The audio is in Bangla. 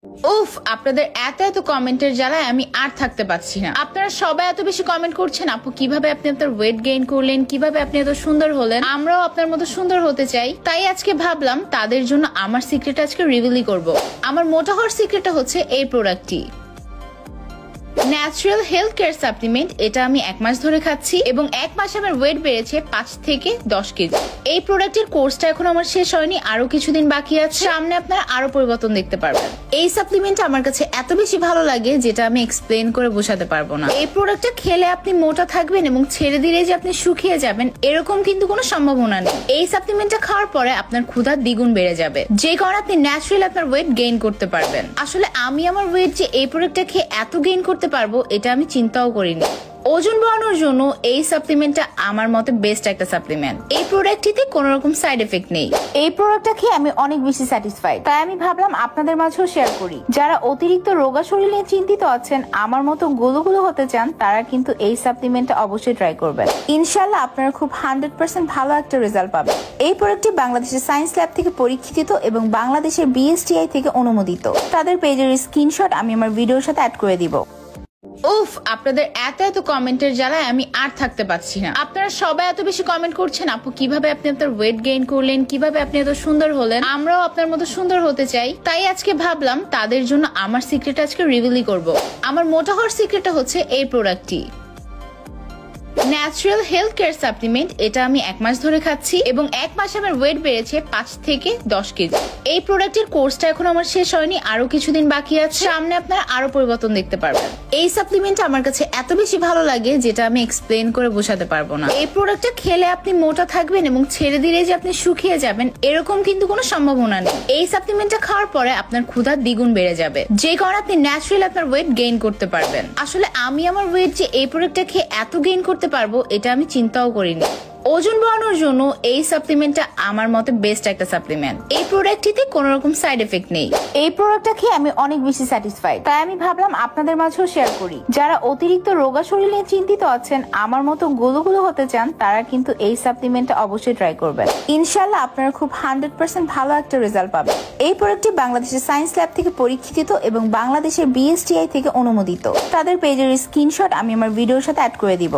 উফ, আপনাদের এত এত কমেন্টের জ্বালায় আমি আর থাকতে পারছি না। আপনারা সবাই এত বেশি কমেন্ট করছেন, আপু কিভাবে আপনি আপনার ওয়েট গেইন করলেন, কিভাবে আপনি এত সুন্দর হলেন। আমরাও আপনার মতো সুন্দর হতে চাই, তাই আজকে ভাবলাম তাদের জন্য আমার সিক্রেট আজকে রিভিলই করব। আমার মোটা হওয়ার সিক্রেটটা হচ্ছে এই প্রোডাক্টটি, ন্যাচারাল হেলথ কেয়ার সাপ্লিমেন্ট। এটা আমি 1 মাস ধরে খাচ্ছি এবং 1 মাসে আমার ওয়েট বেড়েছে 5 থেকে 10 কেজি। এই প্রোডাক্টের কোর্সটা এখন আমার শেষ হয়নি, আরো কিছুদিন বাকি আছে, সামনে আপনারা আরো পরিবর্তন দেখতে পারবেন। এই সাপ্লিমেন্ট আমার কাছে এত বেশি ভালো লাগে যেটা আমি এক্সপ্লেন করে বোঝাতে পারবো না। এই প্রোডাক্টটা খেলে আপনি মোটা থাকবেন এবং ছেড়ে দিলে যে আপনি শুকিয়ে যাবেন এরকম কিন্তু কোনো সম্ভাবনা নেই। এই সাপ্লিমেন্টটা খাওয়ার পরে আপনার ক্ষুধা দ্বিগুণ বেড়ে যাবে, যে কারণে আপনি ন্যাচারালি আপনার ওয়েট গেইন করতে পারবেন। আসলে আমি আমার ওয়েট যে এই প্রোডাক্টটা খেয়ে এত গেইন করতে পারবো এটা আমি চিন্তাও করিনি। ওজন বাড়ানোর জন্য এই সাপ্লিমেন্টটা আমার মতে বেস্ট একটা সাপ্লিমেন্ট। এই প্রোডাক্টটিতে কোনো রকম সাইড এফেক্ট নেই। এই প্রোডাক্টটা খেয়ে আমি অনেক বেশি স্যাটিসফাইড, তাই আমি ভাবলাম আপনাদের মাঝেও শেয়ার করি। যারা অতিরিক্ত রোগা শরীর নিয়ে চিন্তিত আছেন, আমার মতো গুলো হতে চান, তারা কিন্তু এই সাপ্লিমেন্টটা অবশ্যই ট্রাই করবেন। ইনশাআল্লাহ আপনারা খুব 100% ভালো একটা রেজাল্ট পাবেন। এই প্রোডাক্টটি বাংলাদেশের সায়েন্স ল্যাব থেকে পরীক্ষিত এবং বাংলাদেশের BSTI থেকে অনুমোদিত। তাদের পেজের স্ক্রিনশট আমি আমার ভিডিওর সাথে অ্যাড করে দিব। উফ, আপনাদের এত এত কমেন্টের জ্বালায় আমি আর থাকতে পারছি না। আপনারা সবাই এত বেশি কমেন্ট করছেন, আপু কিভাবে আপনি আপনার ওয়েট গেইন করলেন, কিভাবে আপনি এত সুন্দর হলেন। আমরাও আপনার মতো সুন্দর হতে চাই, তাই আজকে ভাবলাম তাদের জন্য আমার সিক্রেট আজকে রিভিলই করব। আমার মোটা হওয়ার সিক্রেটটা হচ্ছে এই প্রোডাক্টটি, ন্যাচারাল হেলথ কেয়ার সাপ্লিমেন্ট। এটা আমি 1 মাস ধরে খাচ্ছি এবং 1 মাসে আমার ওয়েট বেড়েছে 5 থেকে 10 কেজি। এই প্রোডাক্টের কোর্সটা এখন আমার শেষ হয়নি, আরো কিছুদিন বাকি আছে, সামনে আপনারা আরো পরিবর্তন দেখতে পারবেন। এই সাপ্লিমেন্ট আমার কাছে এত বেশি ভালো লাগে যেটা আমি এক্সপ্লেন করে বোঝাতে পারবো না। এই প্রোডাক্টটা খেলে আপনি মোটা থাকবেন এবং ছেড়ে দিলে যে আপনি শুকিয়ে যাবেন এরকম কিন্তু কোনো সম্ভাবনা নেই। এই সাপ্লিমেন্টটা খাওয়ার পরে আপনার ক্ষুধা দ্বিগুণ বেড়ে যাবে, যে কারণে আপনি ন্যাচারালি আপনার ওয়েট গেইন করতে পারবেন। আসলে আমি আমার ওয়েট যে এই প্রোডাক্টটা খেয়ে এত গেইন করতে পারবো এটা আমি চিন্তাও করিনি। ওজন বাড়ানোর জন্য এই সাপ্লিমেন্টটা আমার মতে বেস্ট একটা সাপ্লিমেন্ট। এই প্রোডাক্টটিতে কোনো রকম সাইড এফেক্ট নেই। এই প্রোডাক্টটা খেয়ে আমি অনেক বেশি স্যাটিসফাইড, তাই আমি ভাবলাম আপনাদের মাঝেও শেয়ার করি। যারা অতিরিক্ত রোগা শরীর নিয়ে চিন্তিত আছেন, আমার মতো গুলো হতে চান, তারা কিন্তু এই সাপ্লিমেন্টটা অবশ্যই ট্রাই করবেন। ইনশাআল্লাহ আপনারা খুব 100% ভালো একটা রেজাল্ট পাবেন। এই প্রোডাক্টটি বাংলাদেশের সায়েন্স ল্যাব থেকে পরীক্ষিত এবং বাংলাদেশের BSTI থেকে অনুমোদিত। তাদের পেজের স্ক্রিনশট আমি আমার ভিডিওর সাথে অ্যাড করে দিব।